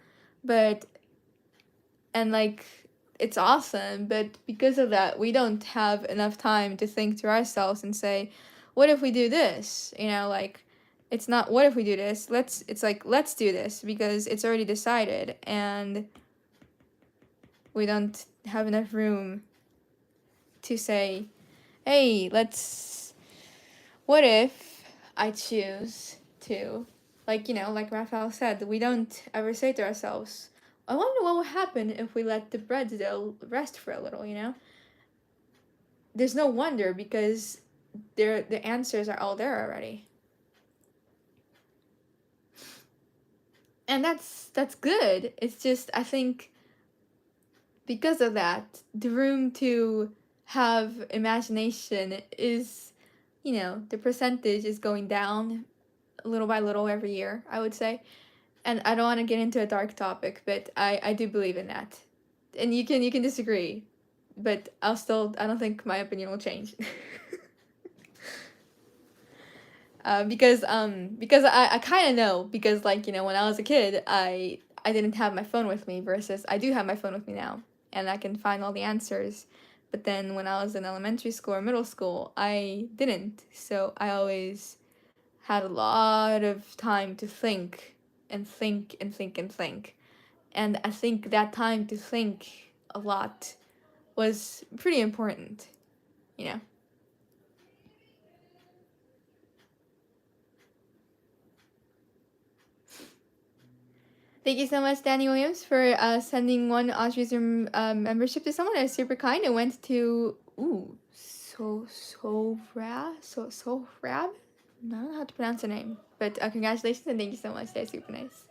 S1: and like, it's awesome, but because of that, we don't have enough time to think to ourselves and say, what if we do this? Like, it's not what if we do this, it's like, let's do this, because it's already decided, and we don't have enough room to say, hey, what if I choose to, like, like Raphael said, we don't ever say to ourselves, I wonder what will happen if we let the bread dough rest for a little, There's no wonder, because the answers are all there already. And that's good. It's just, I think, because of that, the room to have imagination is, you know, the percentage is going down little by little every year, I would say. And I don't want to get into a dark topic, but I do believe in that. And you can disagree, but I don't think my opinion will change. Because I kind of know, because like, you know, when I was a kid, I didn't have my phone with me, versus I do have my phone with me now and I can find all the answers. But then when I was in elementary school or middle school, I didn't. So I always had a lot of time to think and think and think and think. And I think that time to think a lot was pretty important, you know. Thank you so much, Danny Williams, for sending one Audrey's membership to someone. That was super kind. It went to Rab. I don't know how to pronounce her name, but congratulations and thank you so much. That's super nice.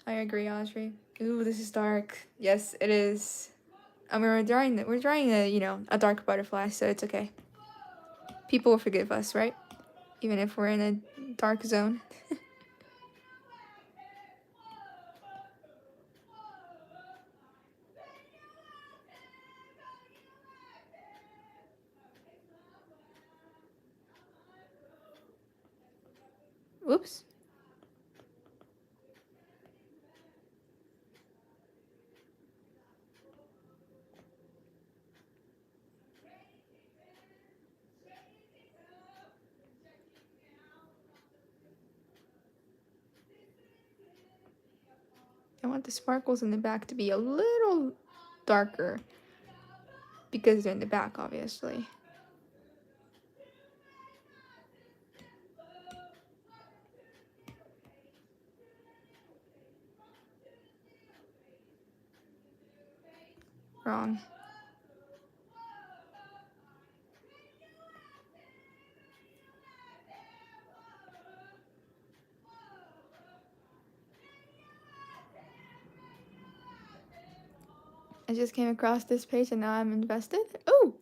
S1: I agree, Audrey. Ooh, this is dark. Yes, it is. I mean, we're drawing a dark butterfly, so it's okay. People will forgive us, right? Even if we're in a dark zone. Whoops. I want the sparkles in the back to be a little darker because they're in the back, obviously. Wrong. I just came across this page and now I'm invested. Oh!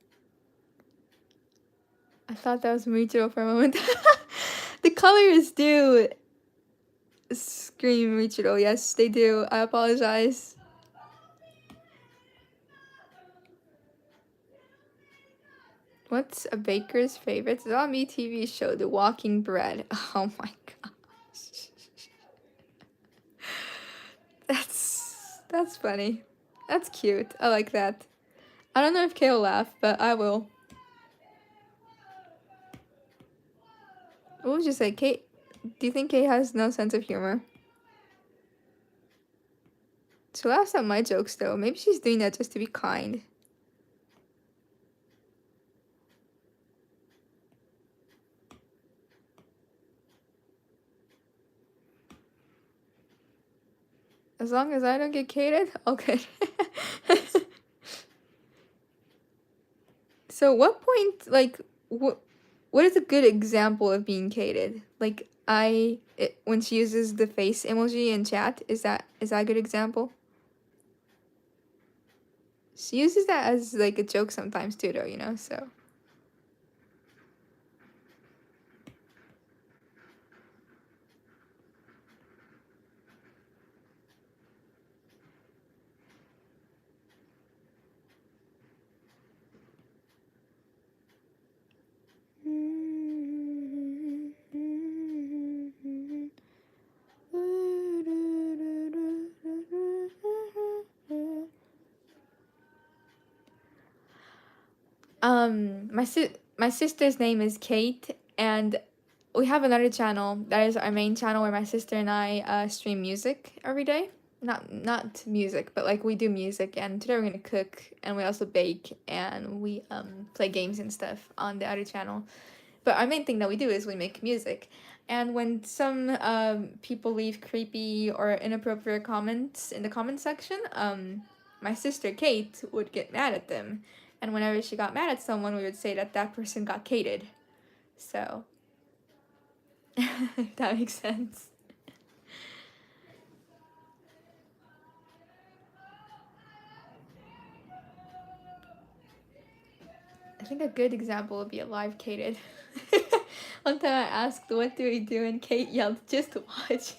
S1: I thought that was Muichiro for a moment. The colors do scream Muichiro. Yes, they do. I apologize. What's a baker's favorite zombie TV show? The Walking Bread. Oh my gosh. That's funny. That's cute. I like that. I don't know if Kay will laugh, but I will. What would you say, Kate? Do you think Kate has no sense of humor? She laughs at my jokes though. Maybe she's doing that just to be kind. As long as I don't get cated, okay. So what point, like, what is a good example of being cated? Like, when she uses the face emoji in chat, is that a good example? She uses that as like a joke sometimes too, though, you know, so. My sister's name is Kate, and we have another channel that is our main channel where my sister and I stream music every day. Not music, but like we do music, and today we're gonna cook, and we also bake, and we play games and stuff on the other channel. But our main thing that we do is we make music. And when some people leave creepy or inappropriate comments in the comment section, my sister Kate would get mad at them. And whenever she got mad at someone, we would say that that person got cated. So, if that makes sense. think a good example would be a live Kated. One time I asked, what do we do? And Kate yelled, just watch.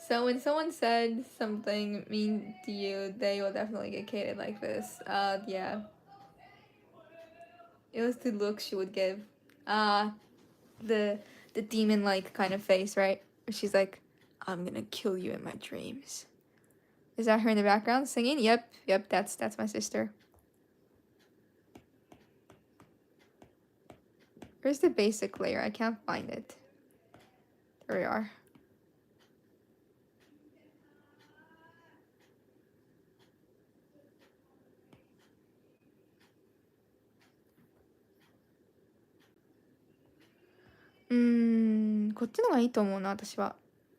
S1: So when someone said something mean to you, they will definitely get Kated like this. Yeah. It was the look she would give. The demon-like kind of face, right? She's like, I'm gonna kill you in my dreams. Is that her in the background singing? Yep, that's my sister. Where's the basic layer? I can't find it. There we are.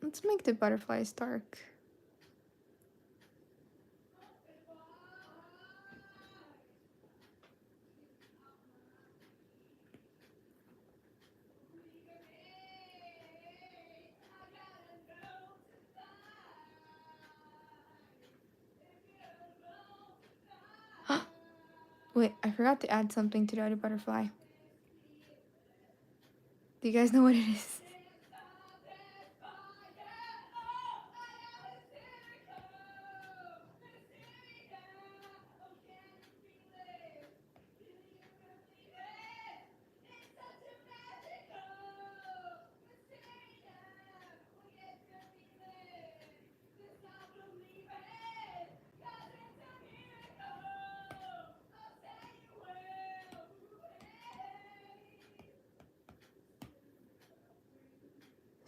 S1: Let's make the butterflies dark. Wait, I forgot to add something to the other butterfly. Do you guys know what it is?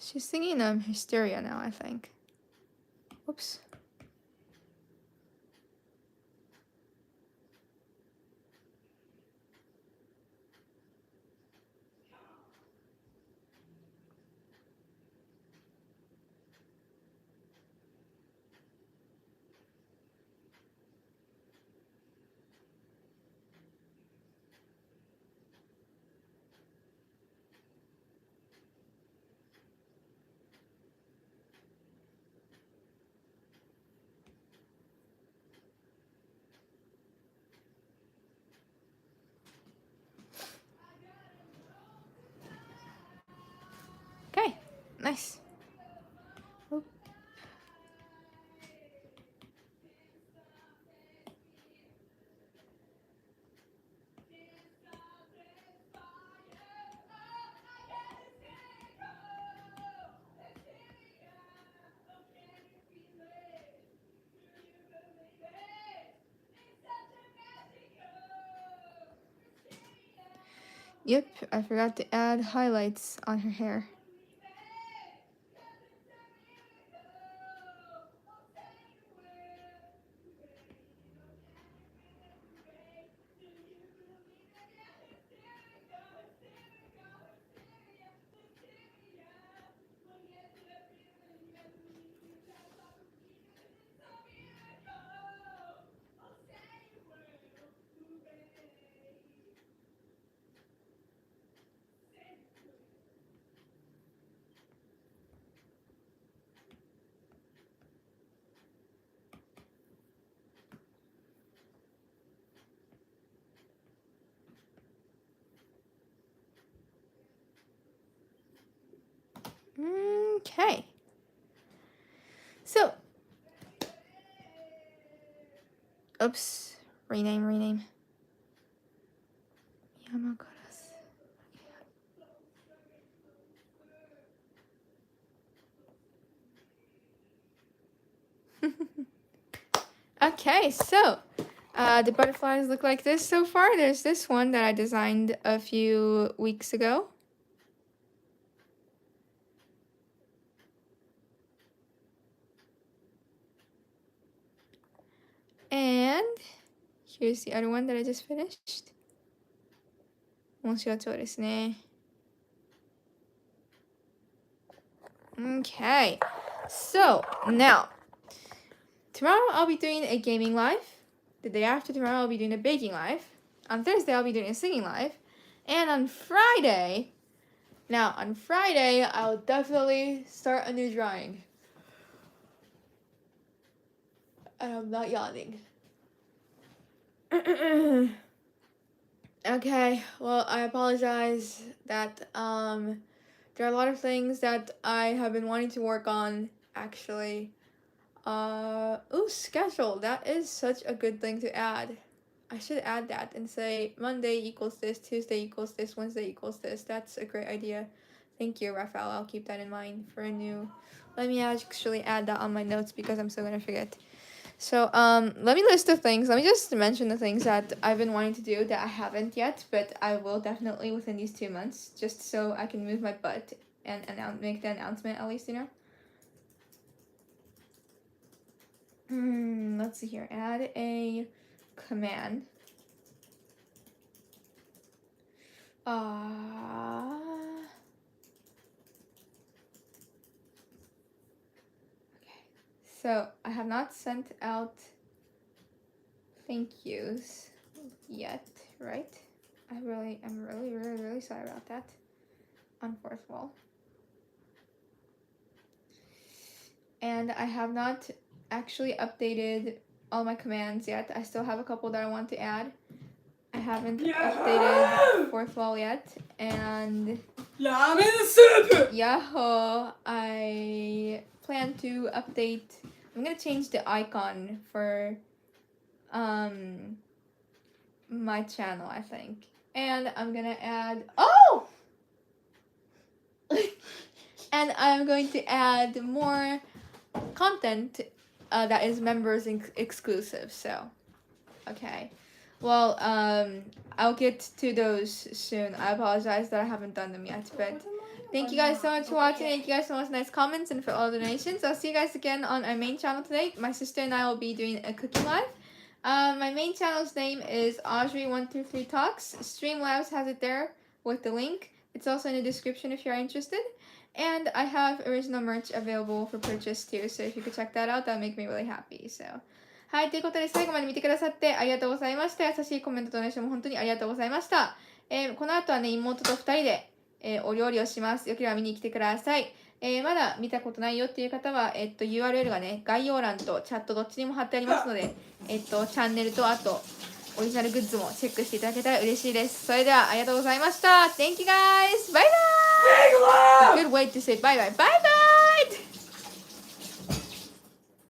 S1: She's singing Hysteria now, I think. Whoops. Okay, nice. Oop. Yep, I forgot to add highlights on her hair. Okay. So, oops, rename. Okay, so the butterflies look like this so far. There's this one that I designed a few weeks ago. And here's the other one that I just finished. 面白そうですね. Okay, so now tomorrow I'll be doing a gaming live. The day after tomorrow I'll be doing a baking live. On Thursday I'll be doing a singing live. And on Friday I'll definitely start a new drawing. And I'm not yawning. Okay, well, I apologize that there are a lot of things that I have been wanting to work on actually. Schedule. That is such a good thing to add. I should add that and say Monday equals this, Tuesday equals this, Wednesday equals this. That's a great idea. Thank you, Raphael. I'll keep that in mind for a new. Let me actually add that on my notes because I'm still gonna forget. So let me list the things. Let me just mention the things that I've been wanting to do that I haven't yet, but I will definitely within these 2 months, just so I can move my butt and make the announcement at least, you know. Let's see here. Add a command. Okay. So I have not sent out thank yous yet, right? I'm really sorry about that. On fourth wall. And I have not actually updated all my commands yet. I still have a couple that I want to add. I haven't updated fourth wall yet, and Yahoo! I plan to update. I'm gonna change the icon for my channel, I think, and I'm gonna add and I'm going to add more content that is members exclusive. So, okay. Well, I'll get to those soon. I apologize that I haven't done them yet, but thank you guys so much for watching. Thank you guys so much for nice comments and for all the donations. I'll see you guys again on our main channel today. My sister and I will be doing a cooking live. My main channel's name is Audrey123 Talks. Streamlabs has it there with the link. It's also in the description if you're interested. And I have original merch available for purchase too, so if you could check that out, that would make me really happy. So, はい、ということで最後まで見てくださってありがとうございました。優しいコメントとドネーションも本当にありがとうございました。この後はね、妹と2人で、お料理をします。よければ見に来てください。まだ見たことないよっていう方は、URL がね、概要欄とチャットどっちにも貼ってありますので、チャンネルとあと、オリジナルグッズもチェックしていただけたら嬉しいです。それではありがとうございました。Thank you guys! Bye bye! Good way to say bye bye. Bye bye!